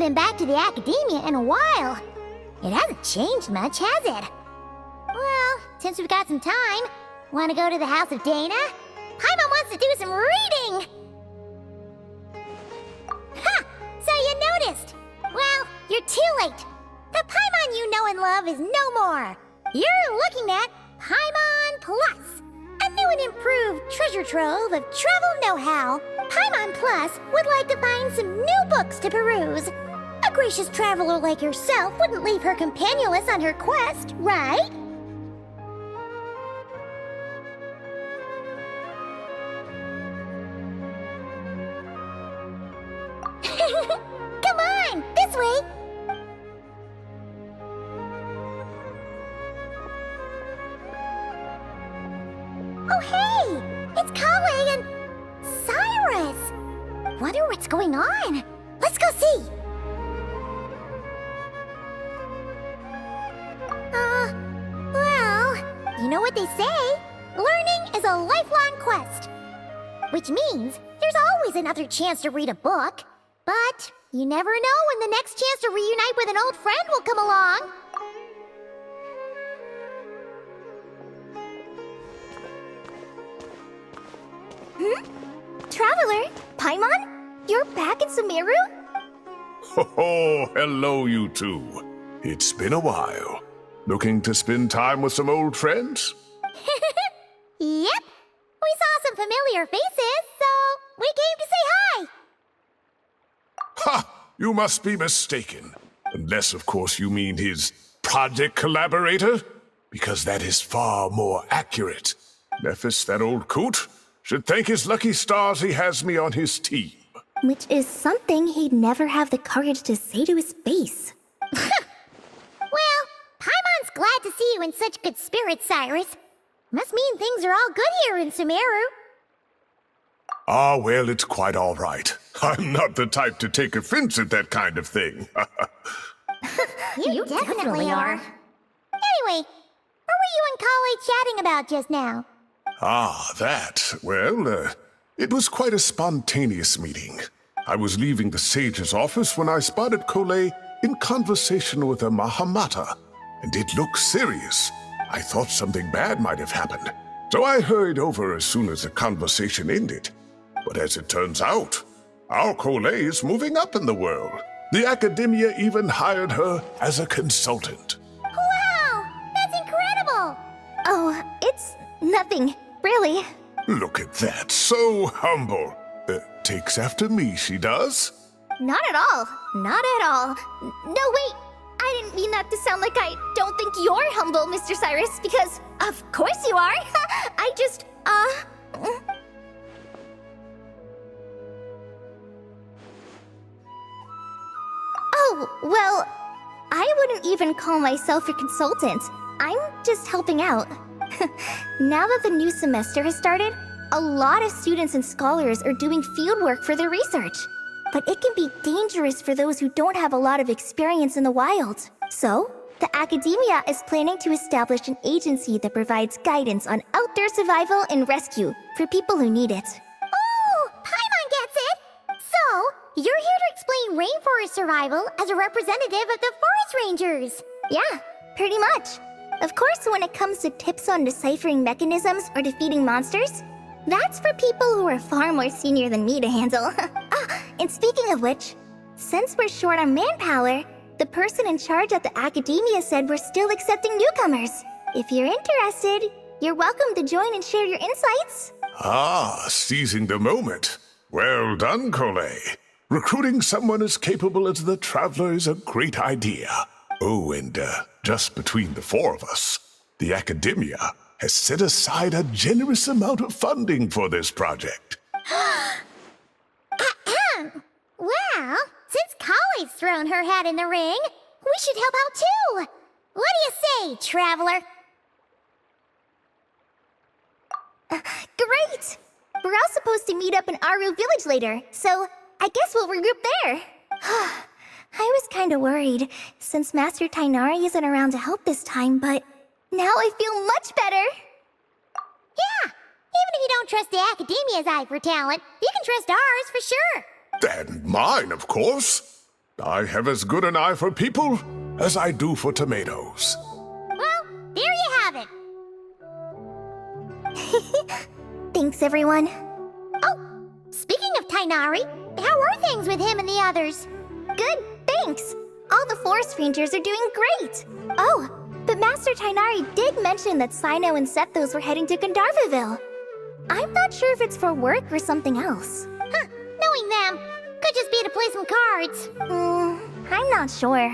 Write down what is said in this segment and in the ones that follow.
been back to the academia in a while. It hasn't changed much, has it? Well, since we've got some time, want to go to the house of Dana? Paimon wants to do some reading! Ha! So you noticed! Well, you're too late. The Paimon you know and love is no more. You're looking at Paimon Plus, a new and improved treasure trove of travel know-how. Paimon Plus would like to find some new books to peruse. A gracious traveler like yourself wouldn't leave her companionless on her quest, right? Come on, this way! Oh hey! It's Kale and Cyrus! Wonder what's going on. Let's go see! Well, you know what they say? Learning is a lifelong quest. Which means there's always another chance to read a book. But you never know when the next chance to reunite with an old friend will come along. Traveler? Paimon? You're back in Sumeru? Oh, hello, you two. It's been a while. Looking to spend time with some old friends? Yep. We saw some familiar faces, so we came to say hi. Ha! You must be mistaken. Unless, of course, you mean his project collaborator? Because that is far more accurate. Nephis, that old coot, should thank his lucky stars he has me on his team. Which is something he'd never have the courage to say to his face. Well, Paimon's glad to see you in such good spirits, Cyrus. Must mean things are all good here in Sumeru. Ah, well, it's quite all right. I'm not the type to take offense at that kind of thing. You definitely are. Anyway, what were you and Kale chatting about just now? Ah, that. Well, it was quite a spontaneous meeting. I was leaving the sage's office when I spotted Kole in conversation with a Mahamata, and it looked serious. I thought something bad might have happened, so I hurried over as soon as the conversation ended. But as it turns out, our Kole is moving up in the world. The academia even hired her as a consultant. Wow! That's incredible! Oh, it's nothing, really. Look at that, so humble. Takes after me, she does. Not at all. Not at all. No, wait. I didn't mean that to sound like I don't think you're humble, Mr. Cyrus, because of course you are. I just, Oh, well, I wouldn't even call myself a consultant. I'm just helping out. Now that the new semester has started, a lot of students and scholars are doing fieldwork for their research. But it can be dangerous for those who don't have a lot of experience in the wild. So, the academia is planning to establish an agency that provides guidance on outdoor survival and rescue for people who need it. Oh, Paimon gets it! So, you're here to explain rainforest survival as a representative of the forest rangers. Yeah, pretty much. Of course, when it comes to tips on deciphering mechanisms or defeating monsters, that's for people who are far more senior than me to handle. And speaking of which, since we're short on manpower, the person in charge at the academia said we're still accepting newcomers. If you're interested, you're welcome to join and share your insights. Ah, seizing the moment. Well done, Kole. Recruiting someone as capable as the Traveler is a great idea. Oh, and just between the four of us, the academia has set aside a generous amount of funding for this project. Well, since Kale's thrown her hat in the ring, we should help out too. What do you say, Traveler? Great! We're all supposed to meet up in Aru Village later, so I guess we'll regroup there. I was kinda worried, since Master Tainari isn't around to help this time, but now I feel much better. Yeah, even if you don't trust the academia's eye for talent, you can trust ours for sure. And mine, of course. I have as good an eye for people as I do for tomatoes. Well, there you have it. Thanks, everyone. Oh, speaking of Tainari, how are things with him and the others? Good, thanks. All the forest rangers are doing great. Oh, but Master Tainari did mention that Sino and Sethos were heading to Gandharvaville. I'm not sure if it's for work or something else. Huh, knowing them, could just be to play some cards. I'm not sure.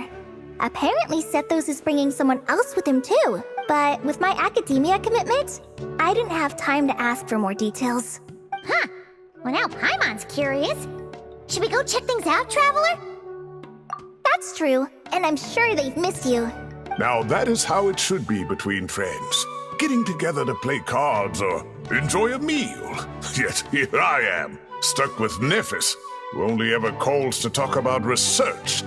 Apparently Sethos is bringing someone else with him too. But with my academia commitment, I didn't have time to ask for more details. Huh, well now Paimon's curious. Should we go check things out, Traveler? That's true, and I'm sure they've missed you. Now that is how it should be between friends. Getting together to play cards or enjoy a meal. Yet here I am, stuck with Nephis, who only ever calls to talk about research.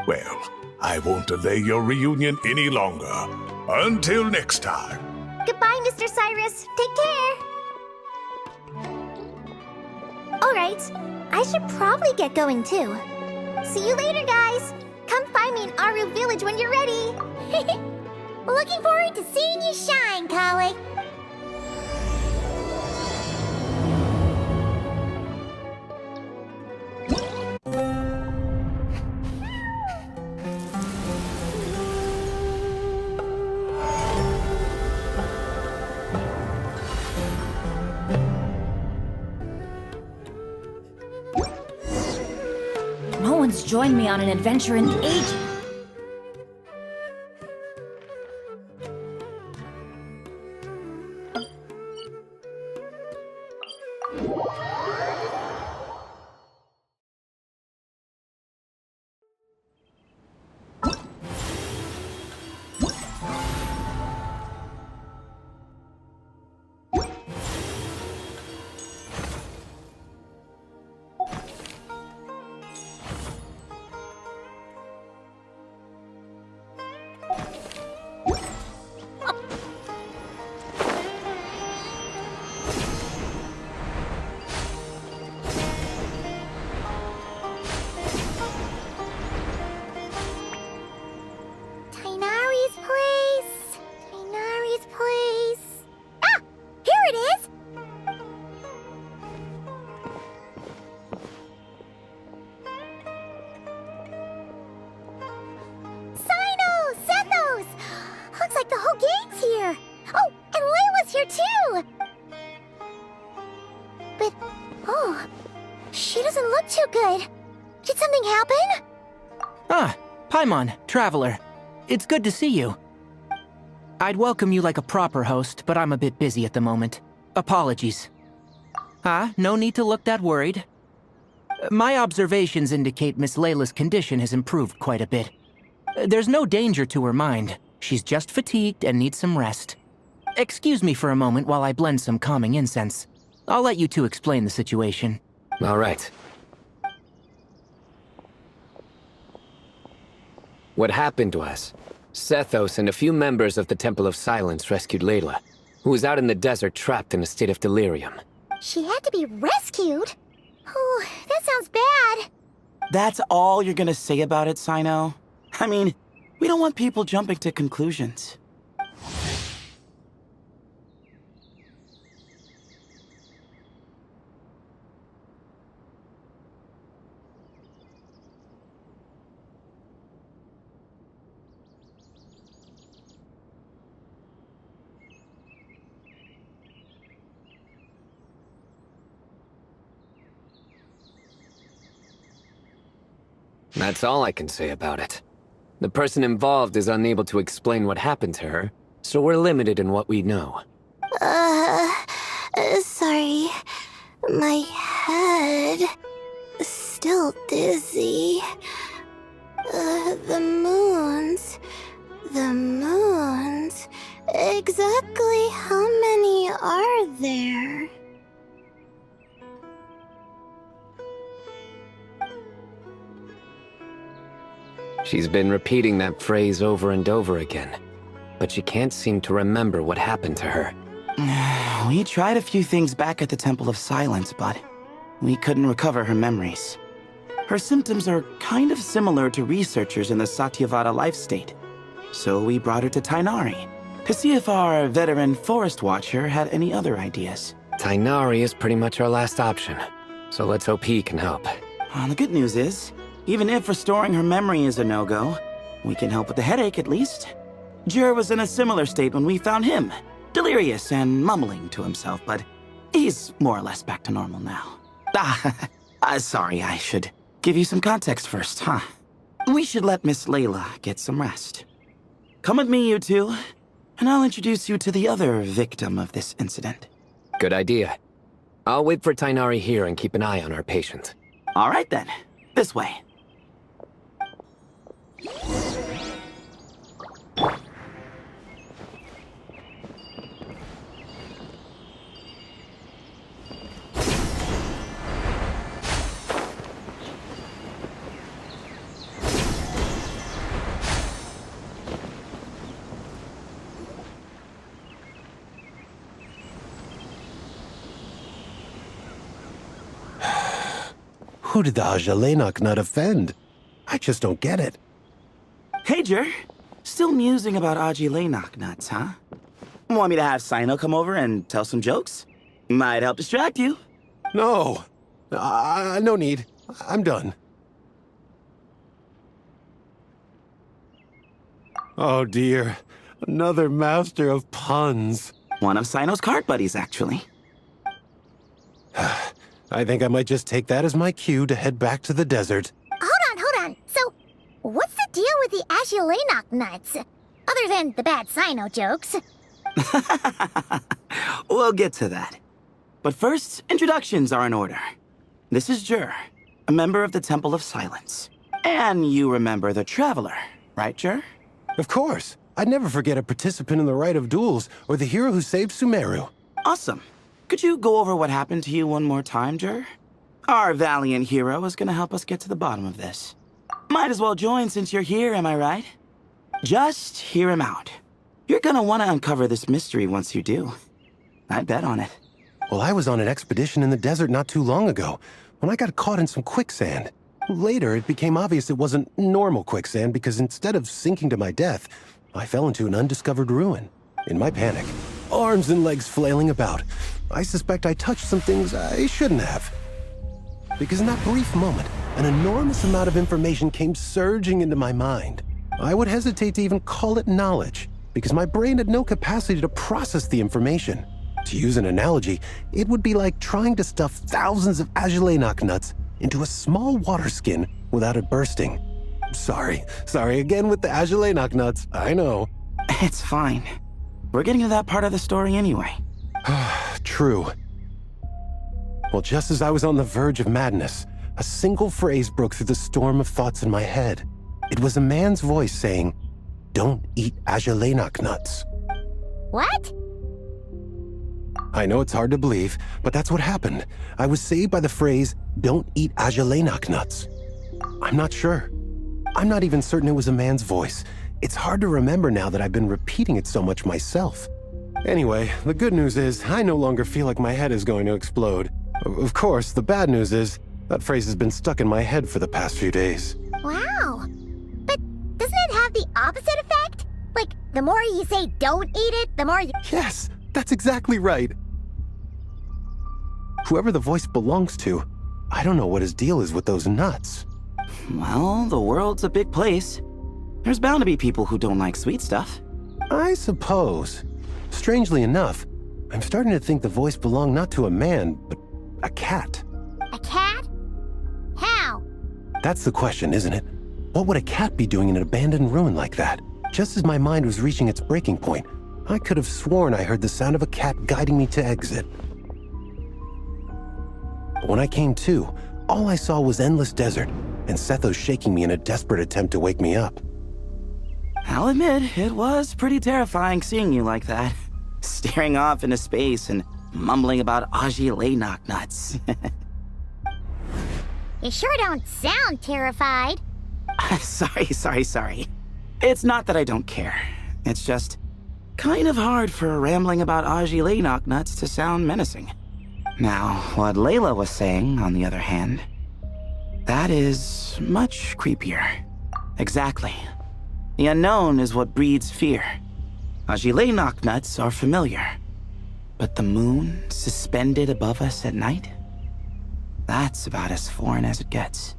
Well, I won't delay your reunion any longer. Until next time. Goodbye, Mr. Cyrus. Take care. Alright, I should probably get going too. See you later, guys. Come find me in Aru Village when you're ready. Looking forward to seeing you shine, Kale. No one's joined me on an adventure in ages. Tainari's place. Ah! Here it is! Sino! Sethos! Looks like the whole gang's here. Oh, and Layla's here too! But, oh, she doesn't look too good. Did something happen? Ah, Paimon, Traveler. It's good to see you. I'd welcome you like a proper host, but I'm a bit busy at the moment. Apologies. No need to look that worried. My observations indicate Miss Layla's condition has improved quite a bit. There's no danger to her mind. She's just fatigued and needs some rest. Excuse me for a moment while I blend some calming incense. I'll let you two explain the situation. All right. What happened was, Sethos and a few members of the Temple of Silence rescued Layla, who was out in the desert trapped in a state of delirium. She had to be rescued? Oh, that sounds bad. That's all you're gonna say about it, Sino? I mean, we don't want people jumping to conclusions. That's all I can say about it. The person involved is unable to explain what happened to her, so we're limited in what we know. Sorry. My head. Still dizzy. The moons. Exactly how many are there? She's been repeating that phrase over and over again, but she can't seem to remember what happened to her. We tried a few things back at the Temple of Silence, but we couldn't recover her memories. Her symptoms are kind of similar to researchers in the Satyavada life state. So we brought her to Tainari to see if our veteran forest watcher had any other ideas. Tainari is pretty much our last option, so let's hope he can help. The good news is, even if restoring her memory is a no-go, we can help with the headache at least. Jur was in a similar state when we found him, delirious and mumbling to himself, but he's more or less back to normal now. Sorry, I should give you some context first, huh? We should let Miss Layla get some rest. Come with me, you two, and I'll introduce you to the other victim of this incident. Good idea. I'll wait for Tainari here and keep an eye on our patient. All right then, this way. Who did the Ajalenok nut offend? I just don't get it. Hey, Jur. Still musing about Aji nuts, huh? Want me to have Sino come over and tell some jokes? Might help distract you. No. No need. I'm done. Oh dear. Another master of puns. One of Sino's cart buddies, actually. I think I might just take that as my cue to head back to the desert. Hold on. So, what's the deal with the Agilanok nuts? Other than the bad Sino jokes. We'll get to that. But first, introductions are in order. This is Jur, a member of the Temple of Silence. And you remember the Traveler, right, Jur? Of course. I'd never forget a participant in the Rite of Duels or the hero who saved Sumeru. Awesome. Could you go over what happened to you one more time, Jur? Our valiant hero is gonna help us get to the bottom of this. Might as well join since you're here, am I right? Just hear him out. You're gonna want to uncover this mystery once you do. I bet on it. Well, I was on an expedition in the desert not too long ago when I got caught in some quicksand. Later, it became obvious it wasn't normal quicksand because instead of sinking to my death, I fell into an undiscovered ruin. In my panic, arms and legs flailing about, I suspect I touched some things I shouldn't have. Because in that brief moment, an enormous amount of information came surging into my mind. I would hesitate to even call it knowledge, because my brain had no capacity to process the information. To use an analogy, it would be like trying to stuff thousands of Agilanok nuts into a small water skin without it bursting. Sorry again with the Agilanok nuts, I know. It's fine. We're getting to that part of the story anyway. True. Well, just as I was on the verge of madness, a single phrase broke through the storm of thoughts in my head. It was a man's voice saying, "Don't eat Agilanok nuts." What? I know it's hard to believe, but that's what happened. I was saved by the phrase, "Don't eat Agilanok nuts." I'm not sure. I'm not even certain it was a man's voice. It's hard to remember now that I've been repeating it so much myself. Anyway, the good news is I no longer feel like my head is going to explode. Of course, the bad news is that phrase has been stuck in my head for the past few days. Wow. But doesn't it have the opposite effect? Like, the more you say don't eat it, the more you... Yes, that's exactly right. Whoever the voice belongs to, I don't know what his deal is with those nuts. Well, the world's a big place. There's bound to be people who don't like sweet stuff. I suppose. Strangely enough, I'm starting to think the voice belonged not to a man, but a cat. A cat? How? That's the question, isn't it? What would a cat be doing in an abandoned ruin like that? Just as my mind was reaching its breaking point, I could have sworn I heard the sound of a cat guiding me to exit. But when I came to, all I saw was endless desert, and Sethos shaking me in a desperate attempt to wake me up. I'll admit, it was pretty terrifying seeing you like that. Staring off into space and mumbling about Agilanok nuts. You sure don't sound terrified. Sorry. It's not that I don't care. It's just kind of hard for rambling about Agilanok nuts to sound menacing. Now, what Layla was saying, on the other hand, That is much creepier. Exactly. The unknown is what breeds fear. Agile knocknuts are familiar. But the moon suspended above us at night? That's about as foreign as it gets.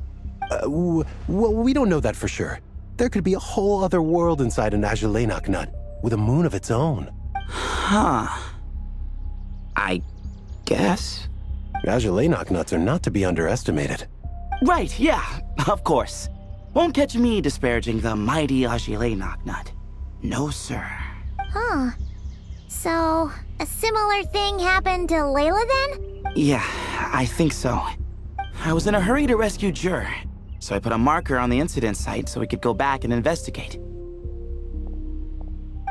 Well, we don't know that for sure. There could be a whole other world inside an Agile knocknut, with a moon of its own. Huh. I guess. Agile knocknuts are not to be underestimated. Right, yeah, of course. Won't catch me disparaging the mighty Agile knocknut. No, sir. Huh. So, a similar thing happened to Layla then? Yeah, I think so. I was in a hurry to rescue Jur, so I put a marker on the incident site so we could go back and investigate.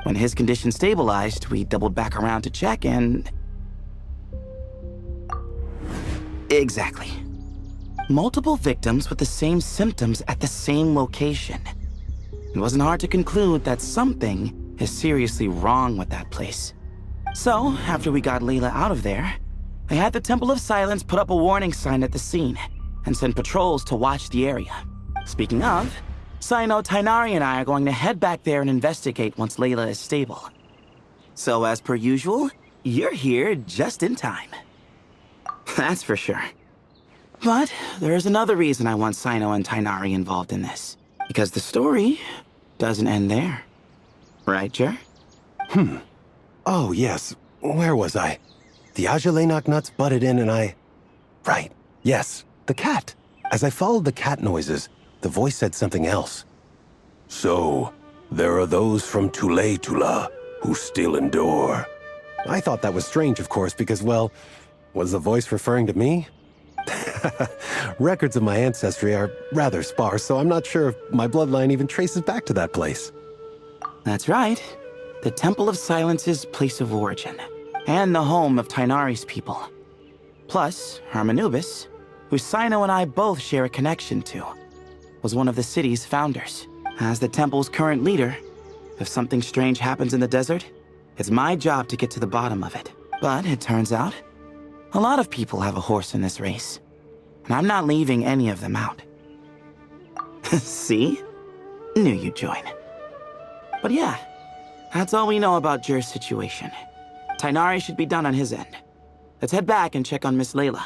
When his condition stabilized, we doubled back around to check and... Exactly. Multiple victims with the same symptoms at the same location. It wasn't hard to conclude that something is seriously wrong with that place. So, after we got Layla out of there, I had the Temple of Silence put up a warning sign at the scene and send patrols to watch the area. Speaking of, Sino, Tainari, and I are going to head back there and investigate once Layla is stable. So, as per usual, you're here just in time. That's for sure. But there's another reason I want Sino and Tainari involved in this. Because the story doesn't end there. Right, Jer? Oh, yes. Where was I? The Agile knocknuts butted in and I... Right. Yes, the cat. As I followed the cat noises, the voice said something else. So, there are those from Tula who still endure. I thought that was strange, of course, because, well, was the voice referring to me? Records of my ancestry are rather sparse, so I'm not sure if my bloodline even traces back to that place. That's right. The Temple of Silence's place of origin, and the home of Tainari's people. Plus, Hermanubis, who Sino and I both share a connection to, was one of the city's founders. As the temple's current leader, if something strange happens in the desert, it's my job to get to the bottom of it. But it turns out, a lot of people have a horse in this race, and I'm not leaving any of them out. See? Knew you'd join. But yeah, that's all we know about Jur's situation. Tainari should be done on his end. Let's head back and check on Miss Layla.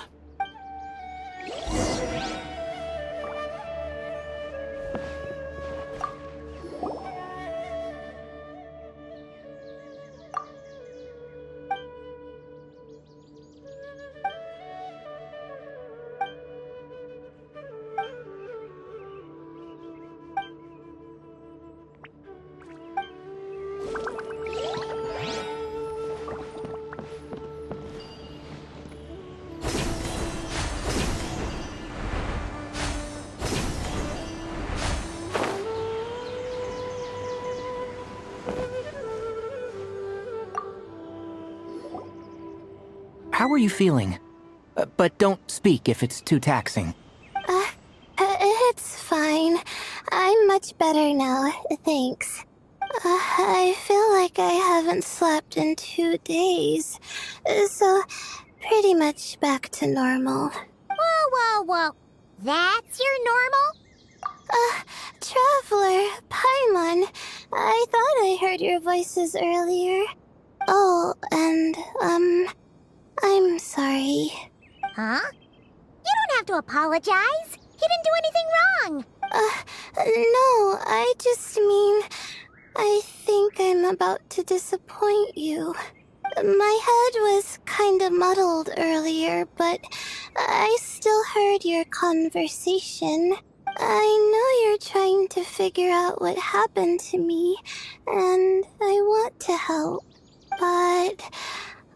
How are you feeling? But don't speak if it's too taxing. It's fine. I'm much better now, thanks. I feel like I haven't slept in 2 days, so pretty much back to normal. Whoa. That's your normal? Traveler, Paimon, I thought I heard your voices earlier. Oh, and, I'm sorry. Huh? You don't have to apologize. He didn't do anything wrong. No, I just mean, I think I'm about to disappoint you. My head was kinda muddled earlier, but I still heard your conversation. I know you're trying to figure out what happened to me, and I want to help, but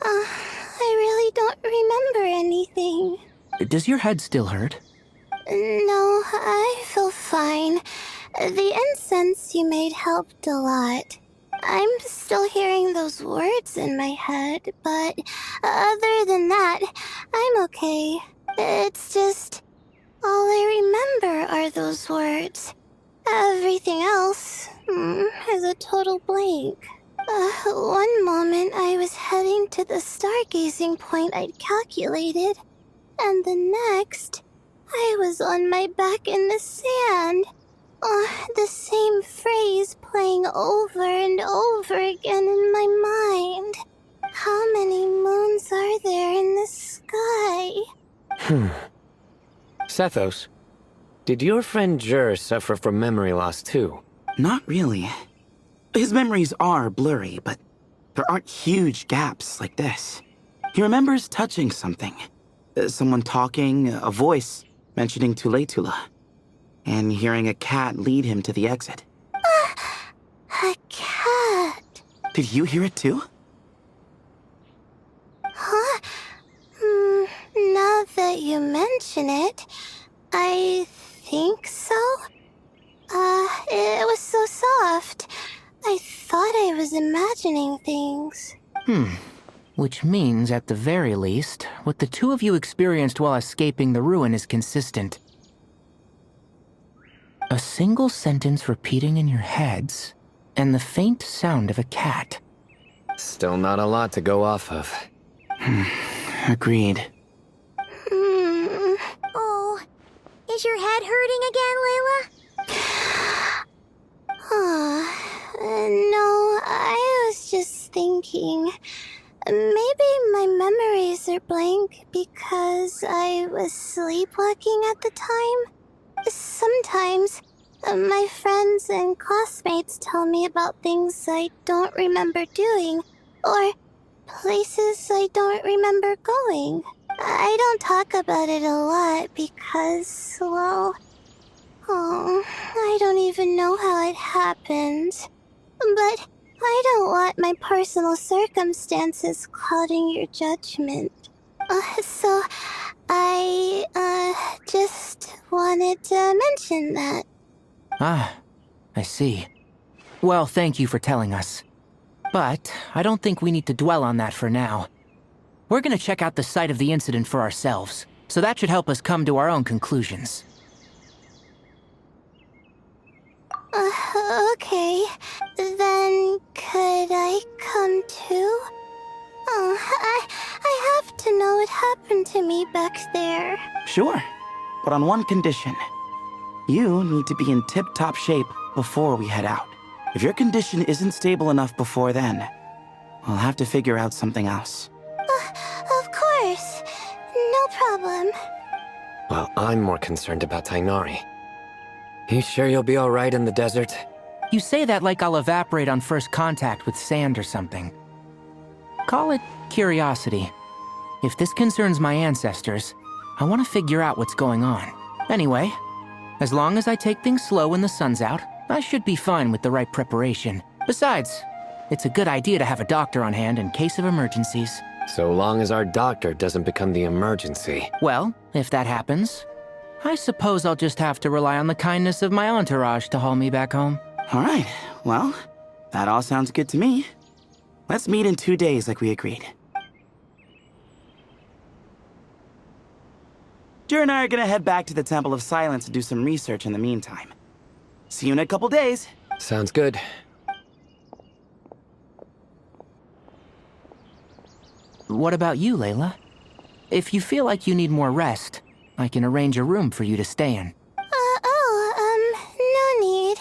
I really don't remember anything. Does your head still hurt? No, I feel fine. The incense you made helped a lot. I'm still hearing those words in my head, but other than that, I'm okay. It's just, all I remember are those words. Everything else is a total blank. One moment I was heading to the stargazing point I'd calculated, and the next, I was on my back in the sand. The same phrase playing over and over again in my mind. How many moons are there in the sky? Sethos, did your friend Jur suffer from memory loss too? Not really. His memories are blurry, but there aren't huge gaps like this. He remembers touching something. Someone talking, a voice mentioning Tuletula, and hearing a cat lead him to the exit. A cat. Did you hear it too? Huh? Now that you mention it, I think so. It was so soft. I thought I was imagining things. Which means, at the very least, what the two of you experienced while escaping the ruin is consistent. A single sentence repeating in your heads, and the faint sound of a cat. Still not a lot to go off of. Agreed. Oh, is your head hurting again, Layla? No, I was just thinking. Maybe my memories are blank because I was sleepwalking at the time. Sometimes, my friends and classmates tell me about things I don't remember doing, or places I don't remember going. I don't talk about it a lot because, well, I don't even know how it happened. But I don't want my personal circumstances clouding your judgment. So I, just wanted to mention that. Ah, I see. Well, thank you for telling us. But I don't think we need to dwell on that for now. We're gonna check out the site of the incident for ourselves, so that should help us come to our own conclusions. Okay. Then could I come too? I have to know what happened to me back there. Sure, but on one condition. You need to be in tip-top shape before we head out. If your condition isn't stable enough before then, we'll have to figure out something else. Of course. No problem. Well, I'm more concerned about Tainari. You sure you'll be alright in the desert? You say that like I'll evaporate on first contact with sand or something. Call it curiosity. If this concerns my ancestors, I want to figure out what's going on. Anyway, as long as I take things slow when the sun's out, I should be fine with the right preparation. Besides, it's a good idea to have a doctor on hand in case of emergencies. So long as our doctor doesn't become the emergency. Well, if that happens, I suppose I'll just have to rely on the kindness of my entourage to haul me back home. All right, well, that all sounds good to me. Let's meet in 2 days like we agreed. Jer and I are gonna head back to the Temple of Silence to do some research in the meantime. See you in a couple days. Sounds good. What about you, Layla? If you feel like you need more rest, I can arrange a room for you to stay in. No need.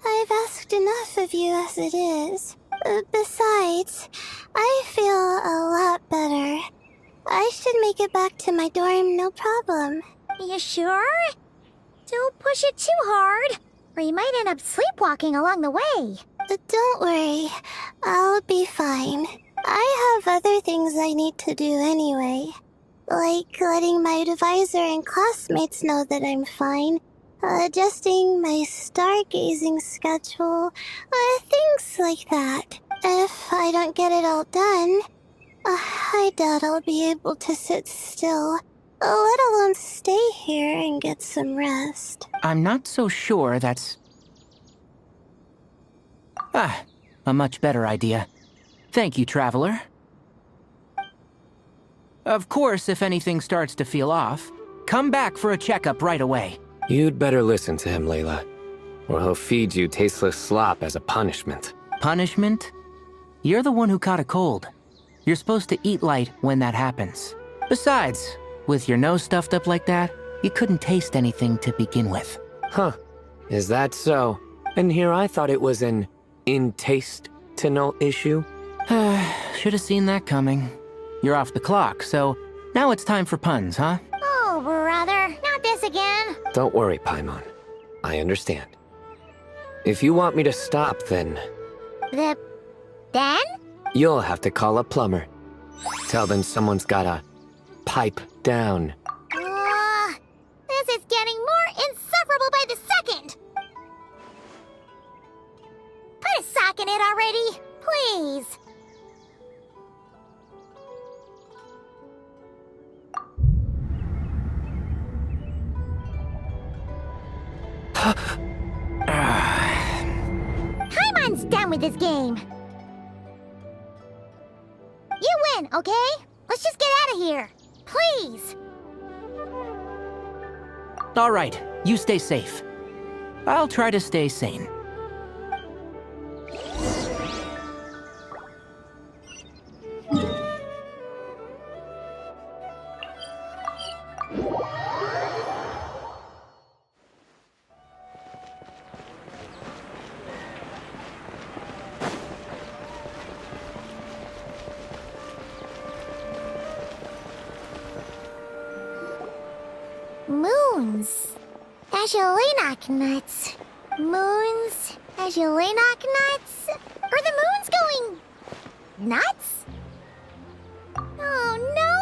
I've asked enough of you as it is. Besides, I feel a lot better. I should make it back to my dorm, no problem. You sure? Don't push it too hard, or you might end up sleepwalking along the way. Don't worry. I'll be fine. I have other things I need to do anyway. Like letting my advisor and classmates know that I'm fine. Adjusting my stargazing schedule. Things like that. If I don't get it all done, I doubt I'll be able to sit still, let alone stay here and get some rest. I'm not so sure that's... a much better idea. Thank you, Traveler. Of course, if anything starts to feel off, come back for a checkup right away. You'd better listen to him, Layla, or he'll feed you tasteless slop as a punishment. Punishment? You're the one who caught a cold. You're supposed to eat light when that happens. Besides, with your nose stuffed up like that, you couldn't taste anything to begin with. Huh. Is that so? And here I thought it was an in-taste-to-know issue. Should have seen that coming. You're off the clock, so now it's time for puns, huh? Oh, brother, not this again. Don't worry, Paimon. I understand. If you want me to stop, then Then? you'll have to call a plumber. Tell them someone's gotta pipe down. This is getting more insufferable by the second. Put a sock in it already, please. Paimon's done with this game. You win, okay? Let's just get out of here. Please. All right, you stay safe. I'll try to stay sane. Moons. Azulenak nuts. Moons. Azulenak nuts. Are the moons going nuts? Oh no!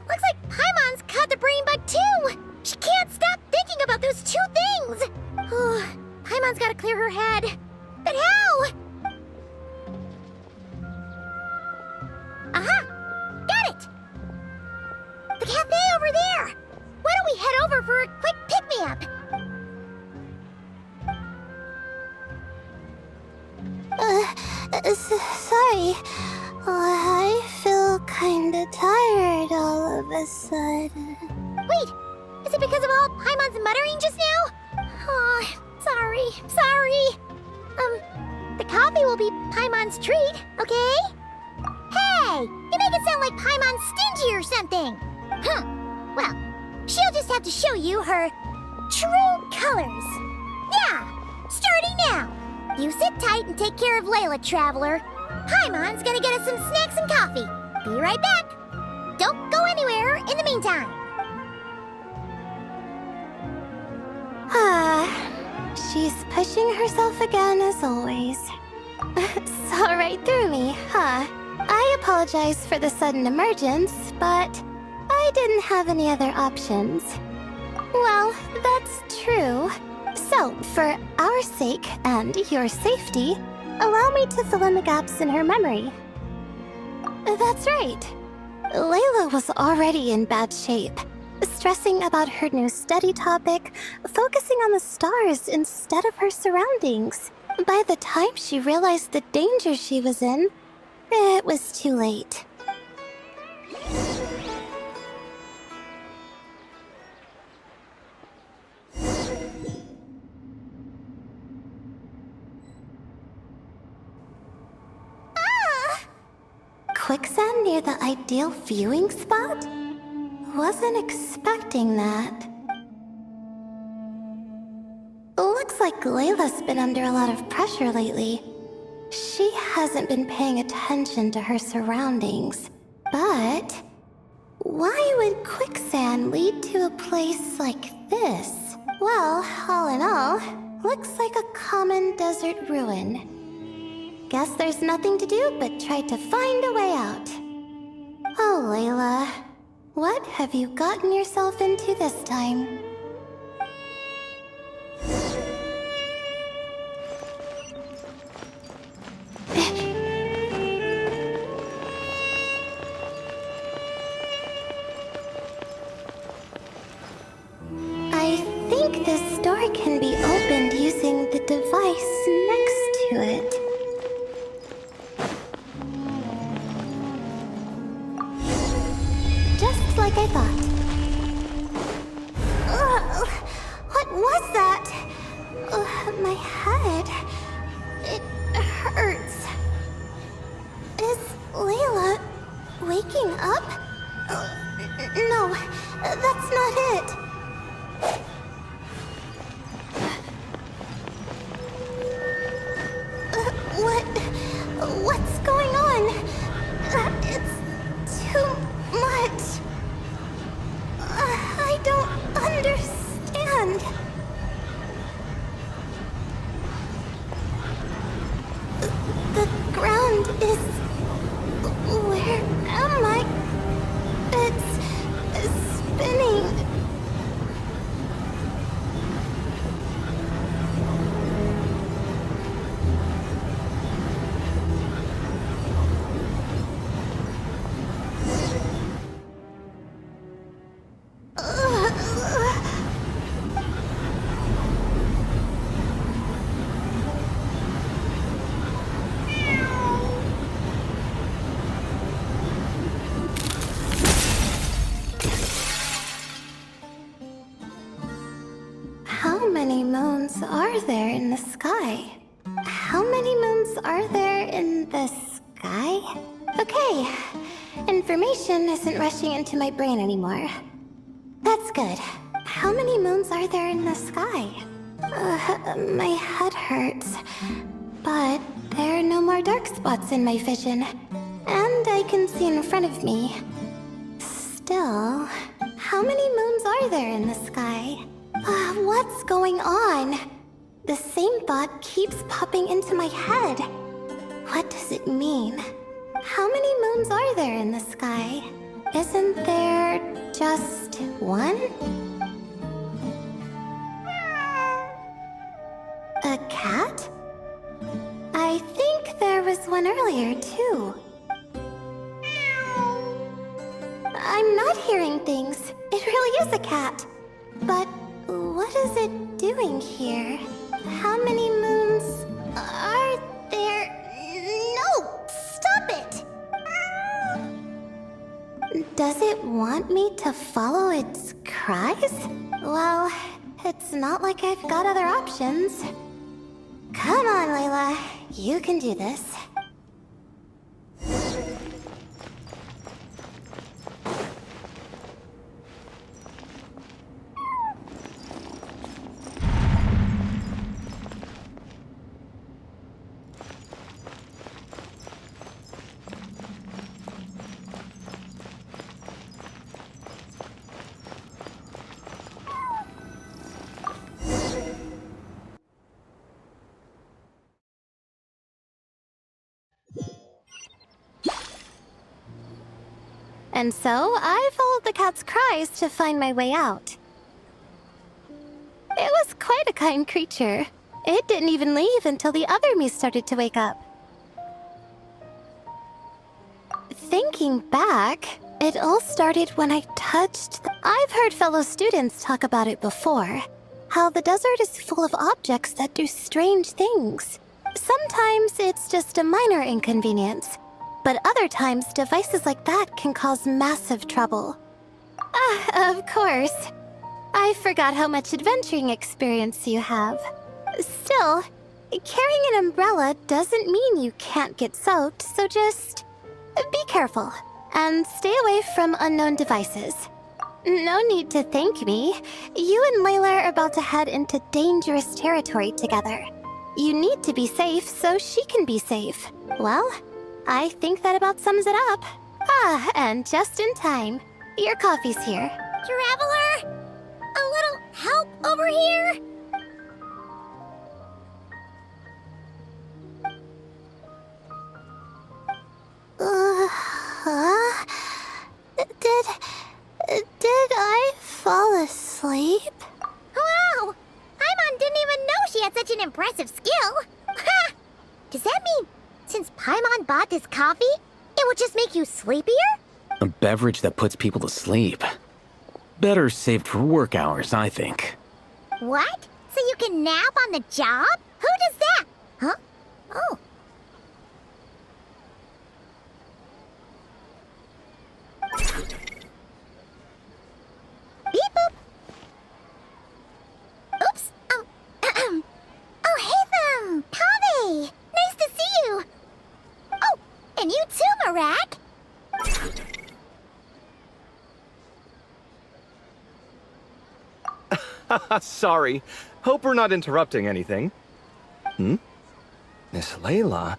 Looks like Paimon's caught the brain bug too! She can't stop thinking about those two things! Oh, Paimon's gotta clear her head. But how? Aha! Got it! The cafe over there! Why don't we head over for a quick pick-me-up? Sorry. I feel kinda tired all of a sudden. Wait, is it because of all Paimon's muttering just now? Oh, sorry. The coffee will be Paimon's treat, okay? Hey, you make it sound like Paimon's stingy or something. Well, she'll just have to show you her true colors. Yeah, starting now. You sit tight and take care of Layla, Traveler. Paimon's gonna get us some snacks and coffee. Be right back. Don't go anywhere in the meantime. She's pushing herself again as always. Saw right through me, huh? I apologize for the sudden emergence, but I didn't have any other options. Well, that's true. So, for our sake and your safety, allow me to fill in the gaps in her memory. That's right. Layla was already in bad shape, stressing about her new study topic, focusing on the stars instead of her surroundings. By the time she realized the danger she was in, it was too late. Quicksand near the ideal viewing spot? Wasn't expecting that. Looks like Layla's been under a lot of pressure lately. She hasn't been paying attention to her surroundings. But why would quicksand lead to a place like this? Well, all in all, looks like a common desert ruin. Guess there's nothing to do but try to find a way out. Oh, Layla, what have you gotten yourself into this time? I think this door can be opened using the device next to it. Just like I thought. What was that? My head. It hurts. Is Layla waking up? No, that's not it. are there in the sky? How many moons are there in the sky? Okay, information isn't rushing into my brain anymore. That's good. How many moons are there in the sky? My head hurts. But there are no more dark spots in my vision. And I can see in front of me. Still, how many moons are there in the sky? What's going on? The same thought keeps popping into my head. What does it mean? How many moons are there in the sky? Isn't there just one? A cat? I think there was one earlier, too. I'm not hearing things. It really is a cat. But what is it doing here? How many moons are there? No! Stop it! Does it want me to follow its cries? Well, it's not like I've got other options. Come on, Layla. You can do this. And so, I followed the cat's cries to find my way out. It was quite a kind creature. It didn't even leave until the other me started to wake up. Thinking back, it all started when I touched I've heard fellow students talk about it before. How the desert is full of objects that do strange things. Sometimes it's just a minor inconvenience. But other times, devices like that can cause massive trouble. Of course. I forgot how much adventuring experience you have. Still, carrying an umbrella doesn't mean you can't get soaked, so just be careful and stay away from unknown devices. No need to thank me. You and Layla are about to head into dangerous territory together. You need to be safe so she can be safe. Well, I think that about sums it up. And just in time. Your coffee's here. Traveler? A little help over here? Did I fall asleep? Wow! Paimon didn't even know she had such an impressive skill. Ha! Does that mean since Paimon bought this coffee, it would just make you sleepier? A beverage that puts people to sleep. Better saved for work hours, I think. What? So you can nap on the job? Who does that? Huh? Oh. Beep boop. Oops. Oh, hey, Kaveh! Nice to see you. Oh, and you too, Marak. Sorry. Hope we're not interrupting anything. Miss Layla,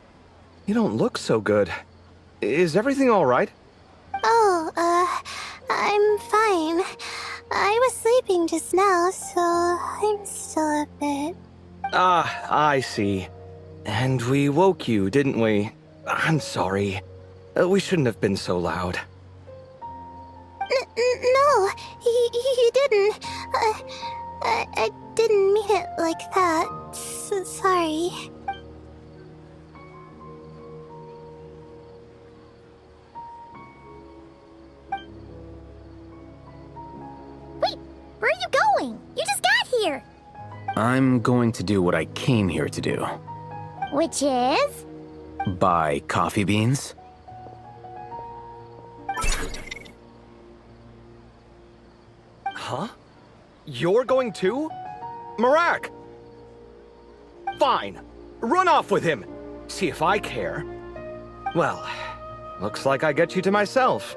you don't look so good. Is everything all right? Oh, I'm fine. I was sleeping just now, so I'm still a bit... Ah, I see. And we woke you, didn't we? I'm sorry. We shouldn't have been so loud. No, you didn't. I didn't mean it like that. Sorry. Wait, where are you going? You just got here. I'm going to do what I came here to do. Which is? Buy coffee beans. Huh? You're going too? Marak! Fine. Run off with him. See if I care. Well, looks like I get you to myself.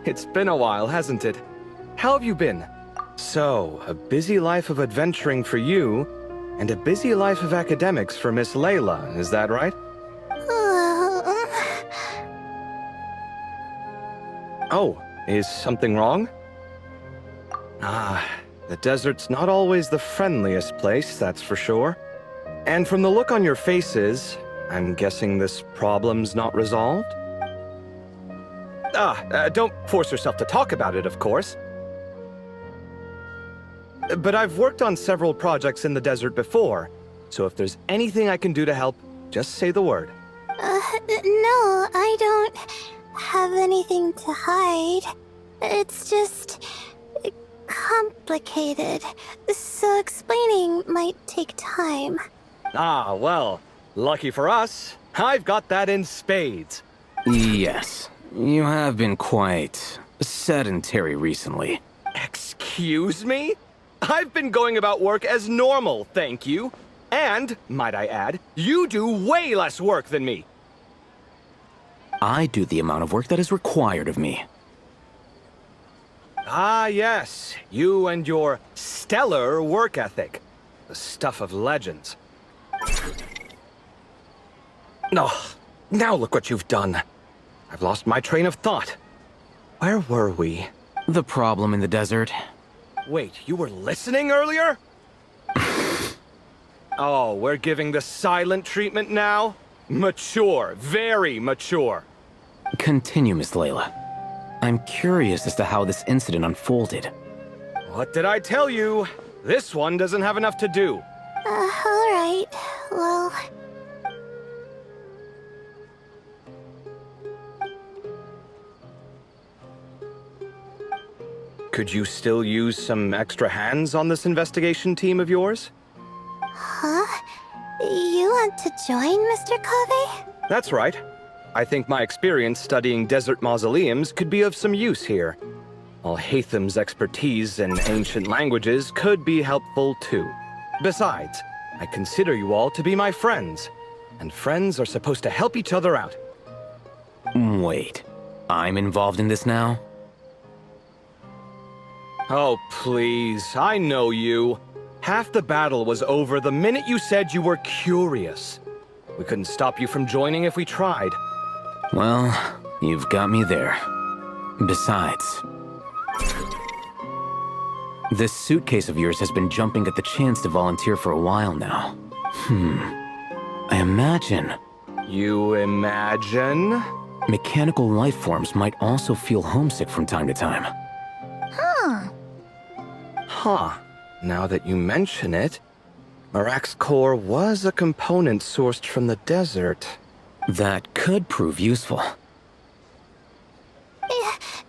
It's been a while, hasn't it? How have you been? So, a busy life of adventuring for you, and a busy life of academics for Miss Layla, is that right? Oh, is something wrong? Ah, the desert's not always the friendliest place, that's for sure. And from the look on your faces, I'm guessing this problem's not resolved? Don't force yourself to talk about it, of course. But I've worked on several projects in the desert before, so if there's anything I can do to help, just say the word. No, I don't have anything to hide. It's just complicated, so explaining might take time. Ah, well, lucky for us, I've got that in spades. Yes, you have been quite sedentary recently. Excuse me? I've been going about work as normal, thank you. And, might I add, you do way less work than me. I do the amount of work that is required of me. Ah, yes, you and your stellar work ethic. The stuff of legends. Oh, now look what you've done. I've lost my train of thought. Where were we? The problem in the desert. Wait, you were listening earlier? Oh, we're giving the silent treatment now? Mature, very mature. Continue, Miss Layla. I'm curious as to how this incident unfolded. What did I tell you? This one doesn't have enough to do. Alright, well... Could you still use some extra hands on this investigation team of yours? Huh? You want to join, Mr. Cave? That's right. I think my experience studying desert mausoleums could be of some use here. Al-Haytham's expertise in ancient languages could be helpful too. Besides, I consider you all to be my friends, and friends are supposed to help each other out. Wait, I'm involved in this now? Oh, please, I know you. Half the battle was over the minute you said you were curious. We couldn't stop you from joining if we tried. Well, you've got me there. Besides, this suitcase of yours has been jumping at the chance to volunteer for a while now. I imagine You imagine? mechanical life forms might also feel homesick from time to time. Huh. Now that you mention it, Marak's core was a component sourced from the desert. That could prove useful.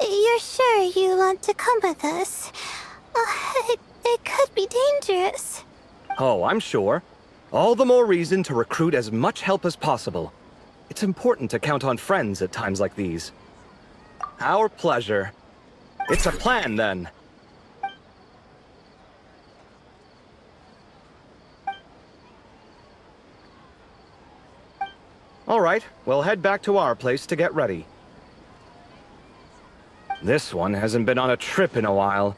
You're sure you want to come with us? It could be dangerous. Oh, I'm sure. All the more reason to recruit as much help as possible. It's important to count on friends at times like these. Our pleasure. It's a plan, then. All right, we'll head back to our place to get ready. This one hasn't been on a trip in a while.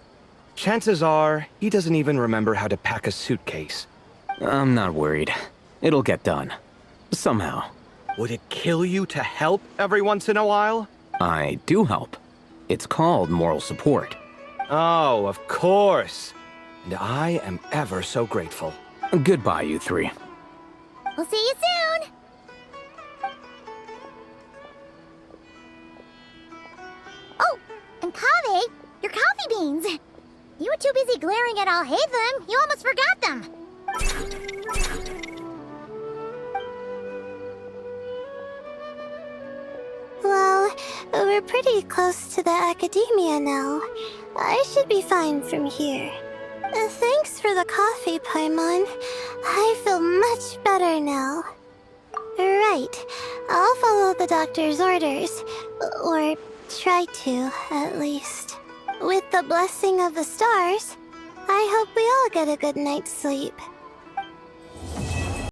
Chances are, he doesn't even remember how to pack a suitcase. I'm not worried. It'll get done. Somehow. Would it kill you to help every once in a while? I do help. It's called moral support. Oh, of course. And I am ever so grateful. Goodbye, you three. We'll see you soon! Oh, and Kaveh, your coffee beans! You were too busy glaring at Al-Haytham, you almost forgot them! Well, we're pretty close to the academia now. I should be fine from here. Thanks for the coffee, Paimon. I feel much better now. Right. I'll follow the doctor's orders. Or try to, at least. With the blessing of the stars, I hope we all get a good night's sleep.